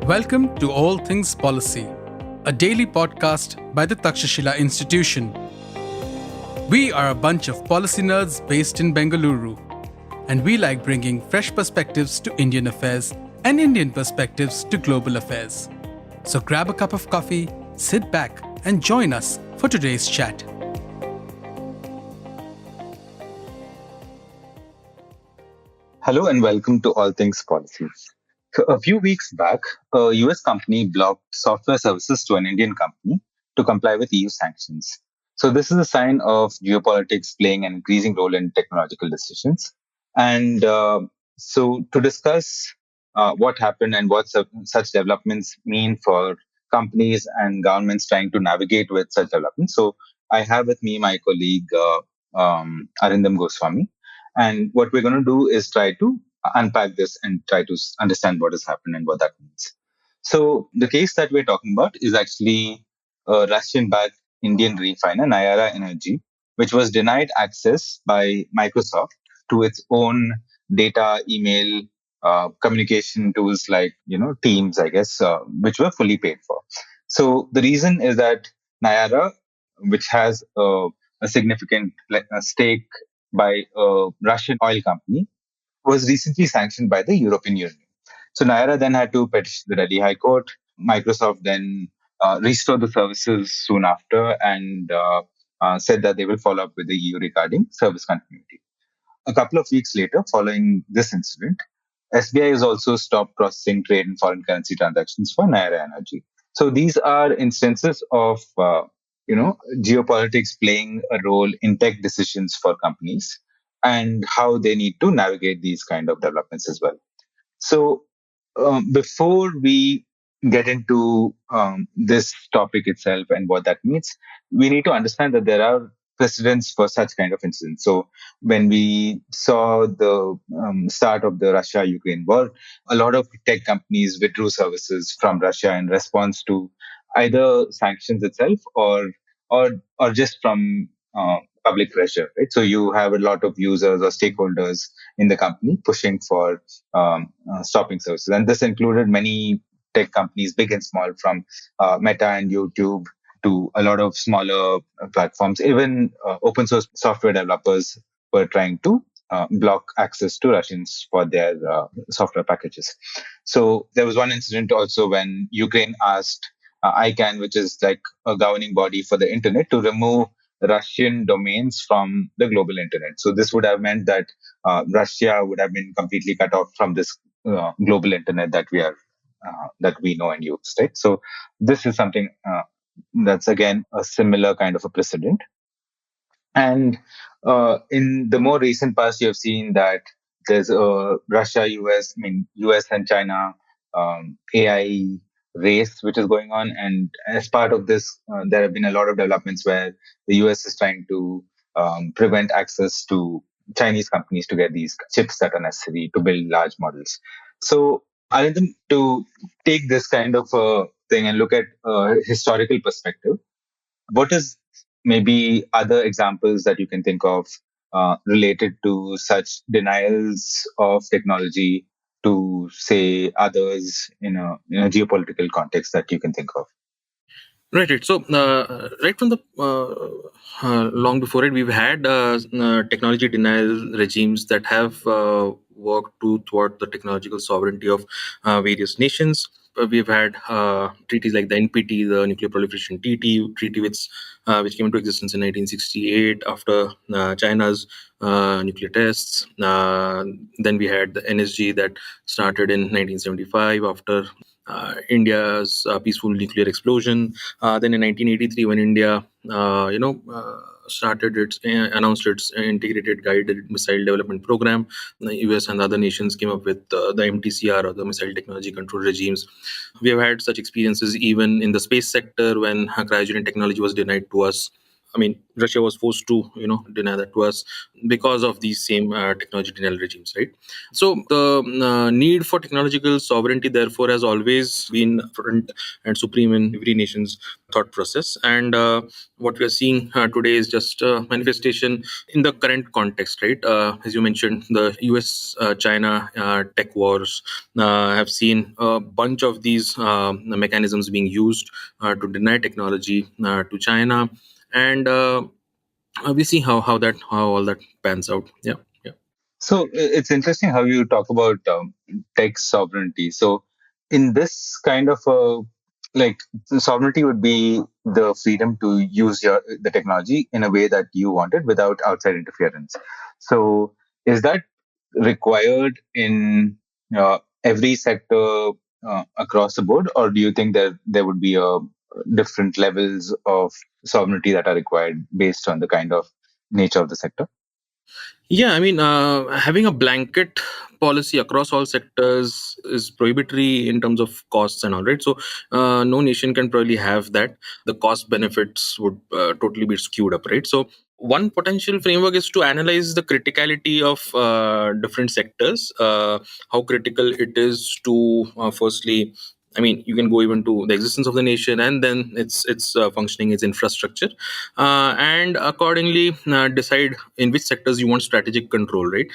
Welcome to All Things Policy, a daily podcast by the Takshashila Institution. We are a bunch of policy nerds based in Bengaluru, and we like bringing fresh perspectives to Indian affairs and Indian perspectives to global affairs. So grab a cup of coffee, sit back, and join us for today's chat. Hello and welcome to All Things Policy. So a few weeks back, a US company blocked software services to an Indian company to comply with EU sanctions. So this is a sign of geopolitics playing an increasing role in technological decisions. And so to discuss what happened and what such developments mean for companies and governments trying to navigate with such developments. So I have with me my colleague Arindam Gowsami. And what we're going to do is try to unpack this and try to understand what has happened and what that means. So the case that we're talking about is actually a Russian-backed Indian refiner, Nayara Energy, which was denied access by Microsoft to its own data, email, communication tools like Teams, I guess, which were fully paid for. So the reason is that Nayara, which has a significant stake by a Russian oil company, was recently sanctioned by the European Union. So Naira then had to petition the Delhi High Court. Microsoft then restored the services soon after and said that they will follow up with the EU regarding service continuity. A couple of weeks later, following this incident, SBI has also stopped processing trade and foreign currency transactions for Naira Energy. So these are instances of geopolitics playing a role in tech decisions for companies and how they need to navigate these kind of developments as well. So before we get into this topic itself and what that means, we need to understand that there are precedents for such kind of incidents. So when we saw the start of the Russia-Ukraine war, a lot of tech companies withdrew services from Russia in response to either sanctions itself or just from public pressure. Right? So you have a lot of users or stakeholders in the company pushing for stopping services. And this included many tech companies, big and small, from Meta and YouTube to a lot of smaller platforms. Even open source software developers were trying to block access to Russians for their software packages. So there was one incident also when Ukraine asked ICANN, which is like a governing body for the internet, to remove Russian domains from the global internet. So this would have meant that Russia would have been completely cut off from this global internet that we know and use. Right. So this is something that's again a similar kind of a precedent. And in the more recent past, you have seen that there's a Russia, US and China AI race which is going on. And as part of this, there have been a lot of developments where the US is trying to prevent access to Chinese companies to get these chips that are necessary to build large models. So, Arindam, to take this kind of thing and look at a historical perspective, what is maybe other examples that you can think of related to such denials of technology to, say, others in a geopolitical context that you can think of? Right. So, right from the long before it, we've had technology denial regimes that have worked toward the technological sovereignty of various nations. We've had treaties like the NPT, the Nuclear Proliferation Treaty, which came into existence in 1968 after China's nuclear tests. Then we had the NSG that started in 1975 after India's peaceful nuclear explosion. Then in 1983, when India, announced its integrated guided missile development program, the US and other nations came up with the MTCR, or the Missile Technology Control Regimes. We have had such experiences even in the space sector when cryogenic technology was denied to us. I mean, Russia was forced to, deny that to us because of these same technology denial regimes, right? So the need for technological sovereignty, therefore, has always been front and supreme in every nation's thought process. And what we are seeing today is just a manifestation in the current context, right? As you mentioned, the US China tech wars have seen a bunch of these mechanisms being used to deny technology to China. And we see how all that pans out. Yeah. Yeah. So it's interesting how you talk about tech sovereignty. So in this kind of like sovereignty would be the freedom to use the technology in a way that you want it without outside interference. So is that required in every sector across the board, or do you think that there would be different levels of sovereignty that are required based on the kind of nature of the sector? Yeah, I mean, having a blanket policy across all sectors is prohibitory in terms of costs and all, right? So, no nation can probably have that. The cost benefits would totally be skewed up, right? So, one potential framework is to analyze the criticality of different sectors, how critical it is to, firstly, I mean, you can go even to the existence of the nation and then its functioning, its infrastructure, and accordingly decide in which sectors you want strategic control, right?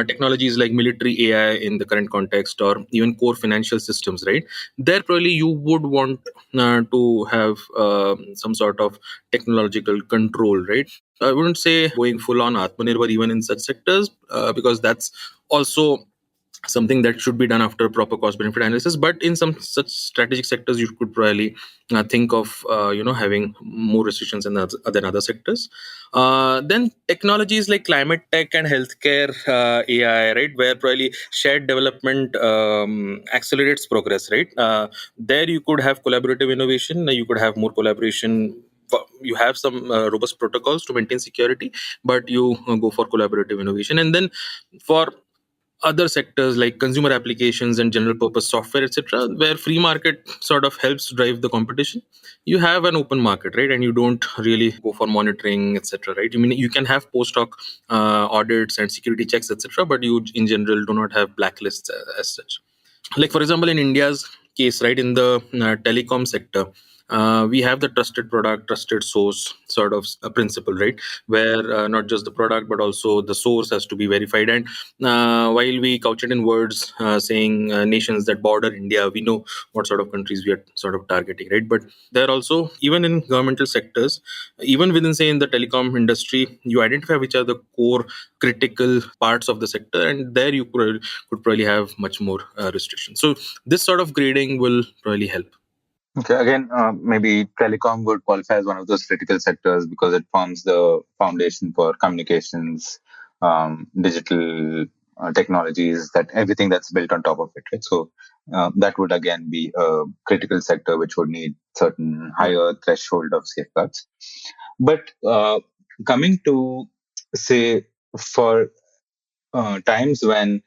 Technologies like military AI in the current context, or even core financial systems, right? There probably you would want to have some sort of technological control, right? I wouldn't say going full on Atmanirbhar even in such sectors, because that's also something that should be done after proper cost benefit analysis. But in some such strategic sectors, you could probably think of having more restrictions than other sectors. Then technologies like climate tech and healthcare AI, right, where probably shared development accelerates progress, right? There you could have collaborative innovation, you could have more collaboration. You have some robust protocols to maintain security, but you go for collaborative innovation. And then for other sectors like consumer applications and general purpose software, etc., where free market sort of helps drive the competition, you have an open market, right? And you don't really go for monitoring, etc., right? I mean, you can have post hoc audits and security checks, etc., but you in general do not have blacklists as such. Like for example, in India's case, right, in the telecom sector, we have the trusted product trusted source sort of a principle, right, where not just the product but also the source has to be verified. And while we couch it in words saying nations that border India, we know what sort of countries we are sort of targeting, right? But there also, even in governmental sectors, even within, say, in the telecom industry, you identify which are the core critical parts of the sector, and there you could probably have much more restrictions. So this sort of grading will probably help. Okay, again, maybe telecom would qualify as one of those critical sectors because it forms the foundation for communications, digital technologies, that everything that's built on top of it, right? So that would again be a critical sector which would need certain higher threshold of safeguards. But coming to, say, for times when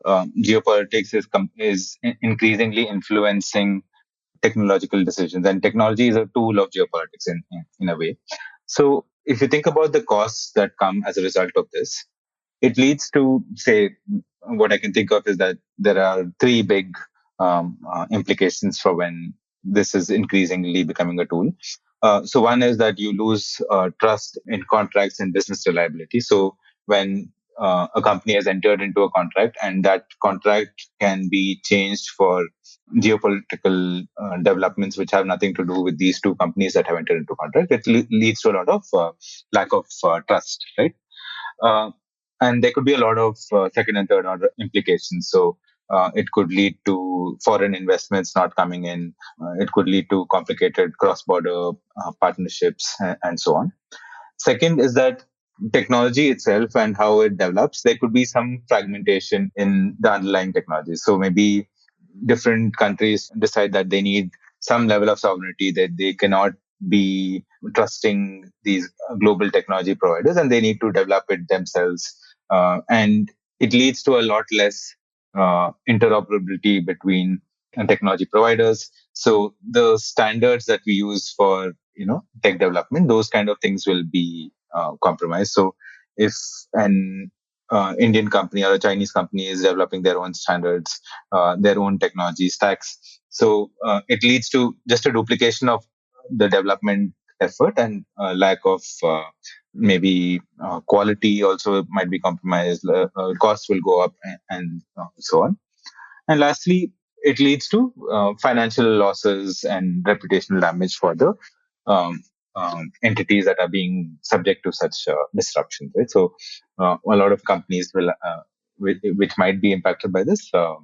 geopolitics is increasingly influencing technological decisions, and technology is a tool of geopolitics in a way. So if you think about the costs that come as a result of this, it leads to, say, what I can think of is that there are three big implications for when this is increasingly becoming a tool. So one is that you lose trust in contracts and business reliability. So when a company has entered into a contract and that contract can be changed for geopolitical developments which have nothing to do with these two companies that have entered into contract, it leads to a lot of lack of trust, right? Uh, and there could be a lot of second and third order implications. So it could lead to foreign investments not coming in. It could lead to complicated cross-border partnerships and so on. Second is that technology itself and how it develops, there could be some fragmentation in the underlying technology. So maybe different countries decide that they need some level of sovereignty, that they cannot be trusting these global technology providers and they need to develop it themselves. And it leads to a lot less interoperability between technology providers. So the standards that we use for tech development, those kind of things will be compromised. So if an Indian company or a Chinese company is developing their own standards, their own technology stacks, so it leads to just a duplication of the development effort, and lack of maybe quality also might be compromised. Costs will go up, and so on. And lastly, it leads to financial losses and reputational damage for the um, entities that are being subject to such disruptions. Right. So a lot of companies which might be impacted by this, uh,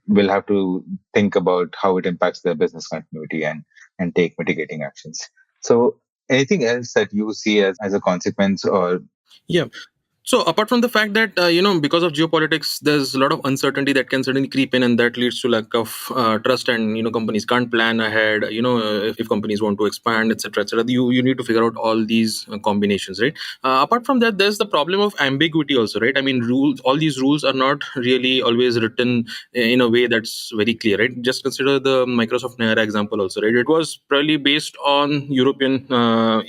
will have to think about how it impacts their business continuity, and take mitigating actions. So anything else that you see as a consequence, or Yeah. So apart from the fact that because of geopolitics, there's a lot of uncertainty that can suddenly creep in, and that leads to lack of trust, and companies can't plan ahead. If companies want to expand, etc., etc. You need to figure out all these combinations, right? Apart from that, there's the problem of ambiguity also, right? I mean, rules. All these rules are not really always written in a way that's very clear, right? Just consider the Microsoft Naira example also, right? It was probably based on European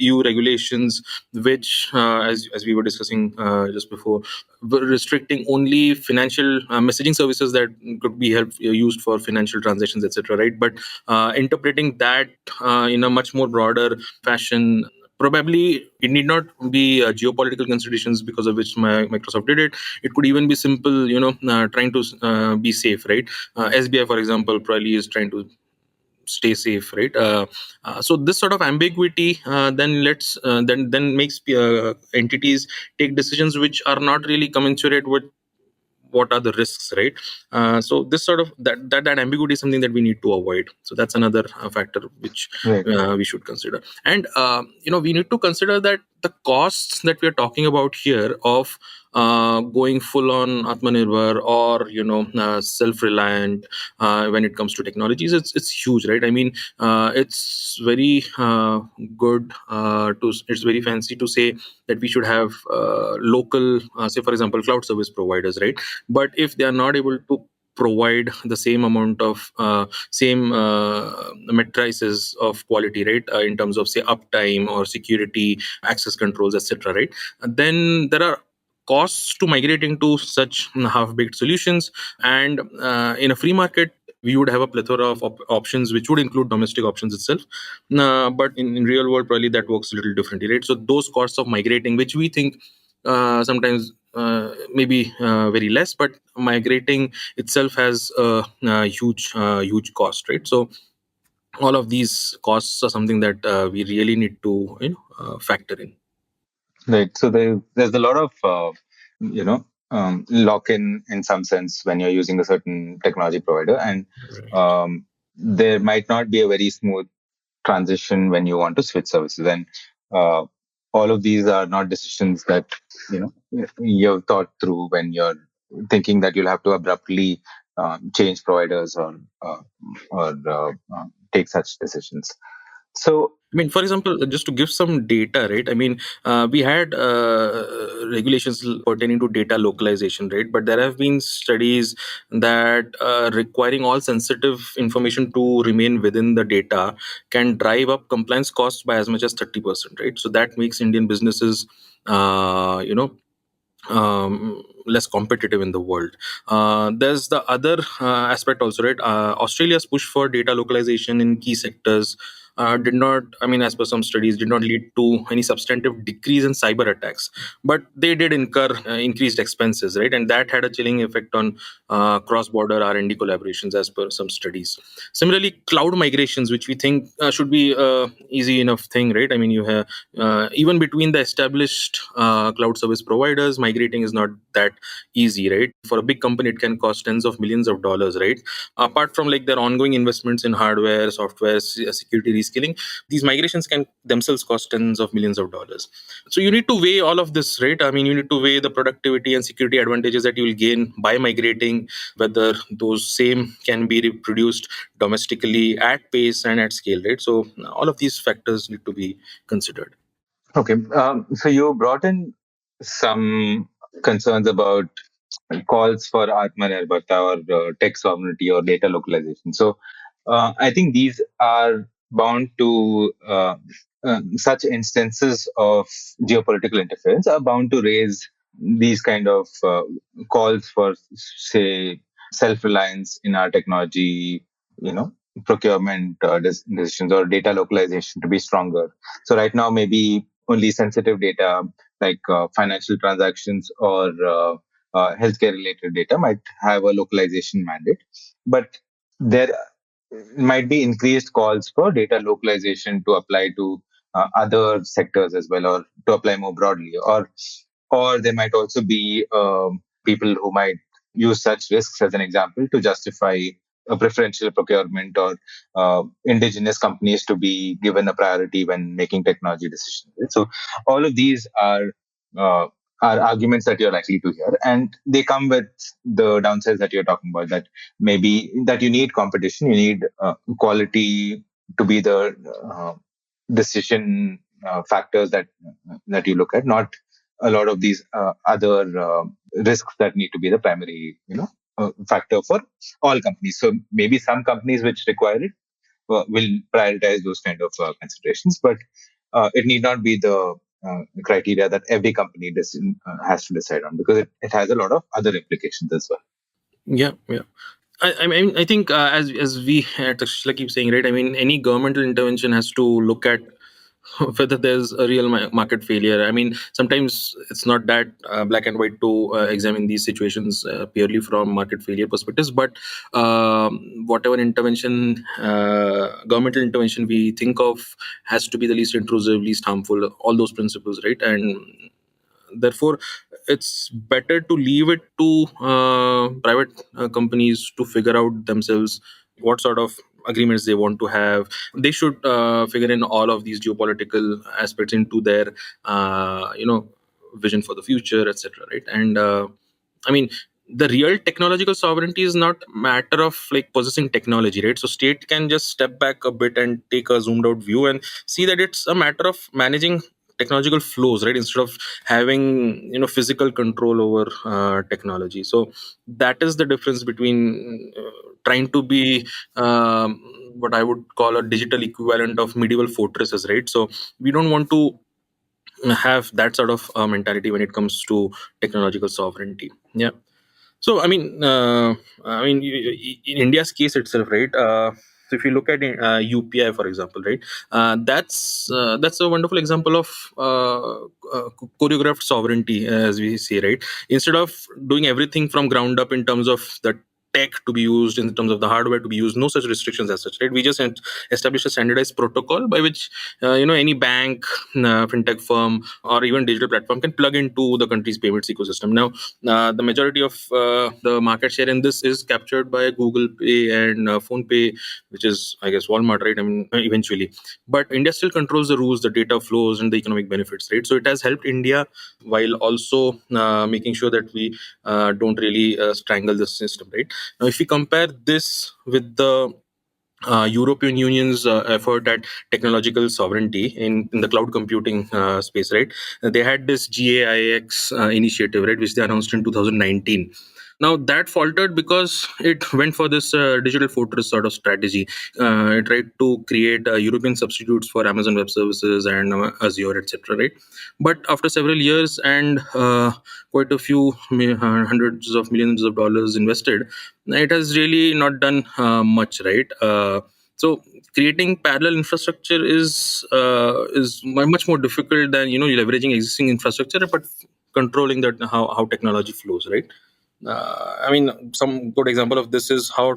EU regulations, which, as we were discussing just before, were restricting only financial messaging services that could be used for financial transactions, etc. Right, but interpreting that in a much more broader fashion. Probably it need not be geopolitical considerations because of which Microsoft did it. It could even be simple, trying to be safe, right? SBI, for example, probably is trying to stay safe, right? So this sort of ambiguity then makes entities take decisions which are not really commensurate with what are the risks, right? So this sort of that ambiguity is something that we need to avoid. So that's another factor which right. we should consider. And we need to consider that the costs that we are talking about here of going full on Atmanirbhar, or self-reliant when it comes to technologies, it's huge, right? I mean, it's very good to it's very fancy to say that we should have local, say for example, cloud service providers, right? But if they are not able to provide the same amount of same matrices of quality, right, in terms of say uptime or security, access controls, etc., right, then there are costs to migrating to such half-baked solutions. And in a free market, we would have a plethora of options, which would include domestic options itself. But in real world, probably that works a little differently, right? So those costs of migrating, which we think sometimes maybe very less, but migrating itself has a huge cost, right? So all of these costs are something that we really need to factor in. Right. So there's a lot of lock in some sense when you're using a certain technology provider, and Right. there might not be a very smooth transition when you want to switch services. And uh, all of these are not decisions that you've thought through when you're thinking that you'll have to abruptly change providers, or take such decisions. So I mean, for example, just to give some data, right? I mean, we had regulations pertaining to data localization, right? But there have been studies that requiring all sensitive information to remain within the data can drive up compliance costs by as much as 30%, right? So that makes Indian businesses, less competitive in the world. There's the other aspect also, right? Australia's push for data localization in key sectors did not, I mean, as per some studies, did not lead to any substantive decrease in cyber attacks, but they did incur increased expenses, right? And that had a chilling effect on cross-border R&D collaborations, as per some studies. Similarly, cloud migrations, which we think should be a easy enough thing, right? I mean, you have even between the established cloud service providers, migrating is not that easy, right? For a big company, it can cost tens of millions of dollars, right? Apart from like their ongoing investments in hardware, software, security reskilling, these migrations can themselves cost tens of millions of dollars. So you need to weigh all of this, right? I mean, you need to weigh the productivity and security advantages that you will gain by migrating, whether those same can be reproduced domestically at pace and at scale, right? So all of these factors need to be considered. okay, so you brought in some concerns about calls for Atmanirbharta, or tech sovereignty, or data localization. So I think these are bound to such instances of geopolitical interference are bound to raise these kind of calls for, say, self-reliance in our technology, you know, procurement decisions or data localization to be stronger. So right now, maybe only sensitive data like financial transactions or healthcare related data might have a localization mandate, but there might be increased calls for data localization to apply to other sectors as well, or to apply more broadly, or there might also be people who might use such risks as an example to justify a preferential procurement, or indigenous companies to be given a priority when making technology decisions. Right? So all of these uh, are arguments that you're likely to hear, and they come with the downsides that you're talking about. That maybe that you need competition, you need quality to be the decision factors that you look at, not a lot of these other risks that need to be the primary, factor for all companies. So maybe some companies which require it will prioritize those kind of considerations, but it need not be the criteria that every company has to decide on, because it has a lot of other implications as well. Yeah, yeah. I mean, I think as we Takshashila keep saying, right? I mean, any governmental intervention has to look at whether there's a real market failure. I mean, sometimes it's not that black and white to examine these situations purely from market failure perspectives. But whatever intervention, governmental intervention we think of, has to be the least intrusive, least harmful. All those principles, right? And therefore it's better to leave it to private companies to figure out themselves what sort of agreements they want to have. They should figure in all of these geopolitical aspects into their vision for the future, etc., right? And I mean, the real technological sovereignty is not matter of like possessing technology, right? So state can just step back a bit and take a zoomed out view and see that it's a matter of managing technological flows, right, instead of having physical control over technology. So that is the difference between trying to be what I would call a digital equivalent of medieval fortresses, right? So we don't want to have that sort of mentality when it comes to technological sovereignty. Yeah. So in India's case itself, right? So if you look at UPI, for example, right, that's a wonderful example of choreographed sovereignty, as we say, right? Instead of doing everything from ground up in terms of the tech to be used, in terms of the hardware to be used, no such restrictions as such, right? We just establish a standardized protocol by which any bank, fintech firm, or even digital platform can plug into the country's payments ecosystem. Now, the majority of the market share in this is captured by Google Pay and Phone Pay, which is, I guess, Walmart, right? I mean, eventually. But India still controls the rules, the data flows, and the economic benefits, right? So it has helped India while also making sure that we don't really strangle the system, right? Now, if we compare this with the European Union's effort at technological sovereignty in the cloud computing space, right? They had this GAIX initiative, right, which they announced in 2019. Now that faltered because it went for this digital fortress sort of strategy. It tried to create European substitutes for Amazon Web Services and Azure, etc. Right, but after several years and quite a few hundreds of millions of dollars invested, it has really not done much, right? So creating parallel infrastructure is much more difficult than leveraging existing infrastructure, but controlling that how technology flows, right? I mean, some good example of this is how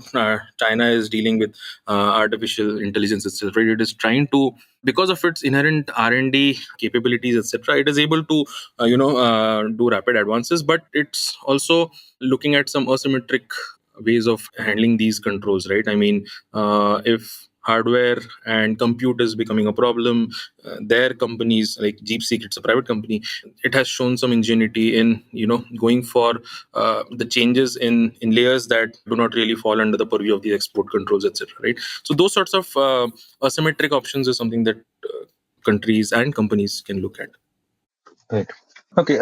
China is dealing with artificial intelligence itself. Right? It is trying to, because of its inherent R&D capabilities, etc. It is able to, do rapid advances, but it's also looking at some asymmetric ways of handling these controls. Right? I mean, if hardware and compute is becoming a problem, their companies like DeepSeek, it's a private company, it has shown some ingenuity in going for the changes in layers that do not really fall under the purview of the export controls, etc. Right? So those sorts of asymmetric options is something that countries and companies can look at. Right. Okay.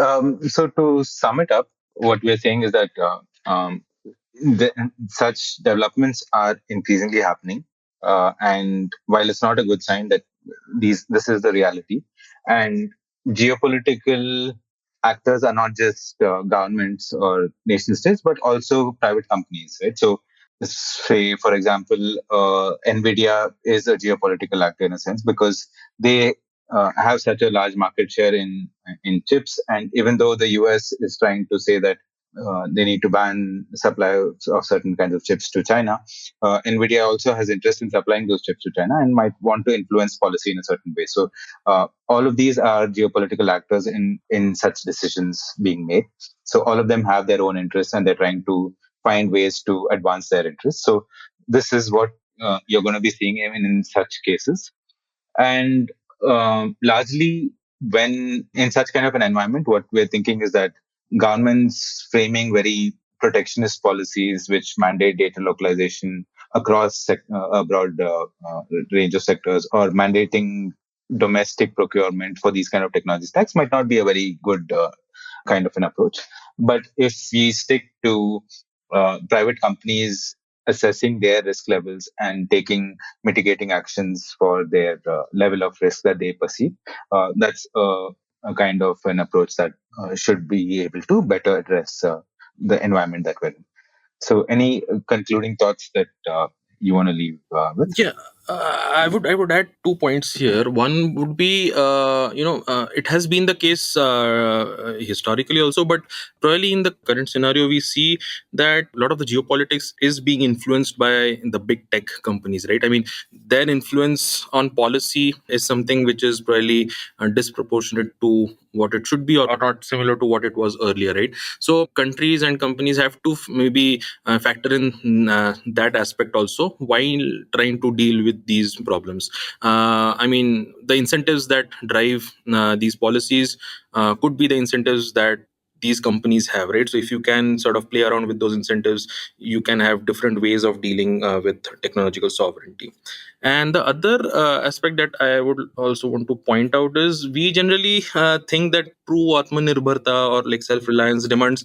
So to sum it up, what we're saying is that such developments are increasingly happening. And while it's not a good sign that this is the reality, and geopolitical actors are not just governments or nation states, but also private companies, right? So, say for example, Nvidia is a geopolitical actor in a sense because they have such a large market share in chips, and even though the US is trying to say that they need to ban supply of certain kinds of chips to China, Nvidia also has interest in supplying those chips to China and might want to influence policy in a certain way. So all of these are geopolitical actors in such decisions being made. So all of them have their own interests and they're trying to find ways to advance their interests. So this is what you're going to be seeing even in such cases. And largely, when in such kind of an environment, what we're thinking is that governments framing very protectionist policies which mandate data localization across a broad range of sectors, or mandating domestic procurement for these kind of technology stacks might not be a very good kind of an approach. But if we stick to private companies assessing their risk levels and taking mitigating actions for their level of risk that they perceive, that's a kind of an approach that should be able to better address the environment that we're in. So, any concluding thoughts that you want to leave with? Yeah, I would add 2 points here. One would be, it has been the case historically also, but probably in the current scenario, we see that a lot of the geopolitics is being influenced by the big tech companies, right? I mean, their influence on policy is something which is probably disproportionate to what it should be, or not similar to what it was earlier, right? So countries and companies have to maybe factor in that aspect also while trying to deal with these problems. I mean, the incentives that drive these policies could be the incentives that these companies have, right? So if you can sort of play around with those incentives, you can have different ways of dealing with technological sovereignty. And the other aspect that I would also want to point out is we generally think that true Atmanirbharta or like self-reliance demands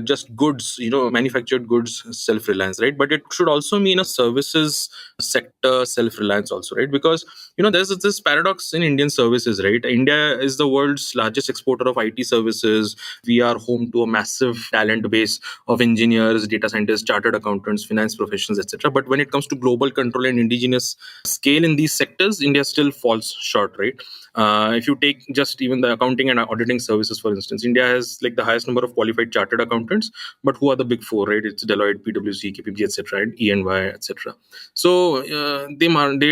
just goods, manufactured goods self-reliance, right? But it should also mean a services sector self-reliance also, right? Because there's this paradox in Indian services, right? India is the world's largest exporter of IT services. We are home to a massive talent base of engineers, data scientists, chartered accountants, finance professionals, etc. But when it comes to global control and indigenous scale in these sectors, India still falls short, right? If you take just even the accounting and auditing services, for instance, India has like the highest number of qualified chartered accountants, but who are the big four, right? It's Deloitte, PwC, KPMG, etc., and EY, etc. So they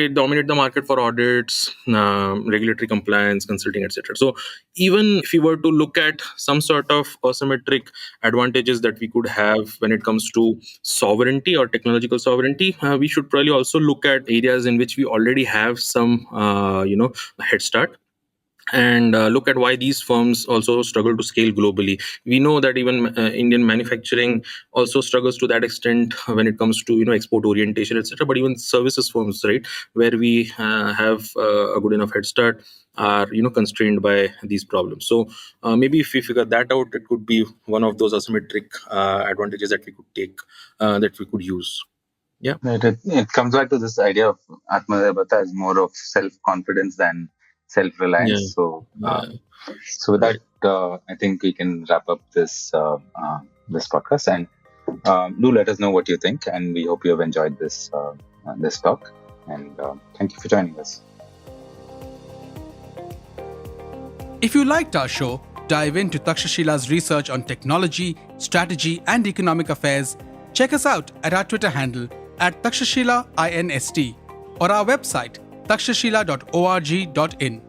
dominate the market for audits, regulatory compliance, consulting, etc. So even if you were to look at some sort of asymmetric advantages that we could have when it comes to sovereignty or technological sovereignty, we should probably also look at areas in which we already have some head start, and look at why these firms also struggle to scale globally. We know that even Indian manufacturing also struggles to that extent when it comes to export orientation, etc. But even services firms, right, where we have a good enough head start, are constrained by these problems. So maybe if we figure that out, it could be one of those asymmetric advantages that we could take, that we could use. Yeah. Right. It comes back to this idea of Atmanirbharta as more of self-confidence than Yeah. self-reliance. So, Yeah. so with that, I think we can wrap up this podcast, and do let us know what you think. And we hope you have enjoyed this talk. And thank you for joining us. If you liked our show, dive into Takshashila's research on technology, strategy, and economic affairs. Check us out at our Twitter handle at Takshashila INST or our website takshashila.org.in.